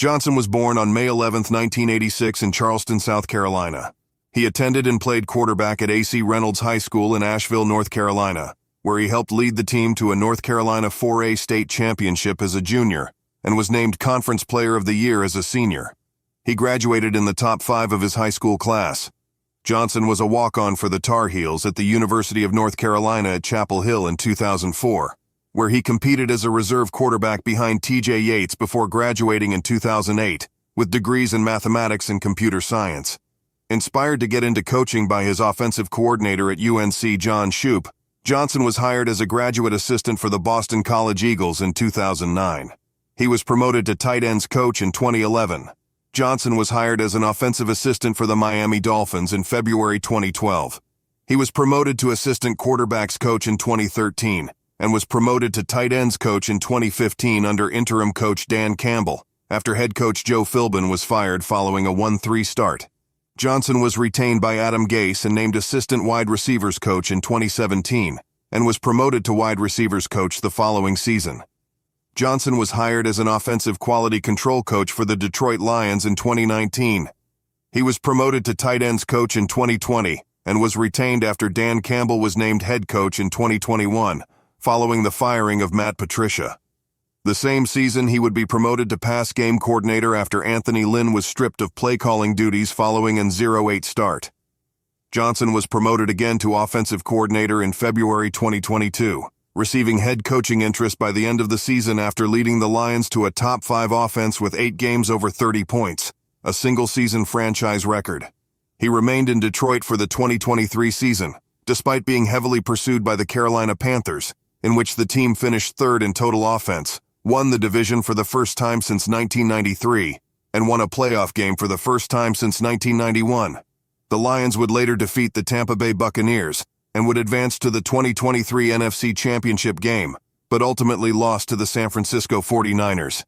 Johnson was born on May 11, 1986 in Charleston, South Carolina. He attended and played quarterback at A.C. Reynolds High School in Asheville, North Carolina, where he helped lead the team to a North Carolina 4A state championship as a junior and was named Conference Player of the Year as a senior. He graduated in the top 5 of his high school class. Johnson was a walk-on for the Tar Heels at the University of North Carolina at Chapel Hill in 2004, where he competed as a reserve quarterback behind T.J. Yates before graduating in 2008 with degrees in mathematics and computer science. Inspired to get into coaching by his offensive coordinator at UNC, John Shoop, Johnson was hired as a graduate assistant for the Boston College Eagles in 2009. He was promoted to tight ends coach in 2011. Johnson was hired as an offensive assistant for the Miami Dolphins in February 2012. He was promoted to assistant quarterbacks coach in 2013 and was promoted to tight ends coach in 2015 under interim coach Dan Campbell, after head coach Joe Philbin was fired following a 1-3 start. Johnson was retained by Adam Gase and named assistant wide receivers coach in 2017 and was promoted to wide receivers coach the following season. Johnson was hired as an offensive quality control coach for the Detroit Lions in 2019. He was promoted to tight ends coach in 2020 and was retained after Dan Campbell was named head coach in 2021, following the firing of Matt Patricia. The same season, he would be promoted to pass game coordinator after Anthony Lynn was stripped of play-calling duties following an 0-8 start. Johnson was promoted again to offensive coordinator in February 2022, receiving head coaching interest by the end of the season after leading the Lions to a top 5 offense with 8 games over 30 points, a single-season franchise record. He remained in Detroit for the 2023 season, despite being heavily pursued by the Carolina Panthers, in which the team finished 3rd in total offense, won the division for the first time since 1993, and won a playoff game for the first time since 1991. The Lions would later defeat the Tampa Bay Buccaneers and would advance to the 2023 NFC Championship game, but ultimately lost to the San Francisco 49ers.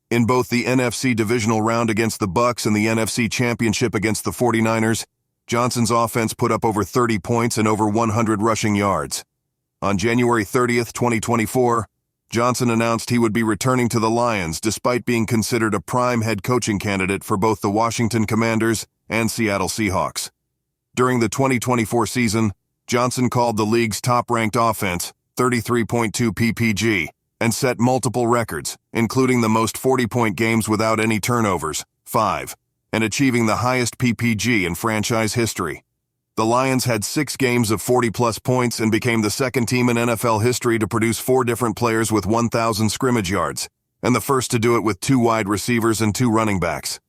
In both the NFC divisional round against the Bucs and the NFC Championship against the 49ers, Johnson's offense put up over 30 points and over 100 rushing yards. On January 30, 2024, Johnson announced he would be returning to the Lions despite being considered a prime head coaching candidate for both the Washington Commanders and Seattle Seahawks. During the 2024 season, Johnson called the league's top-ranked offense, 33.2 PPG, and set multiple records, including the most 40-point games without any turnovers, 5, and achieving the highest PPG in franchise history. The Lions had 6 games of 40-plus points and became the second team in NFL history to produce 4 different players with 1,000 scrimmage yards, and the first to do it with 2 wide receivers and 2 running backs.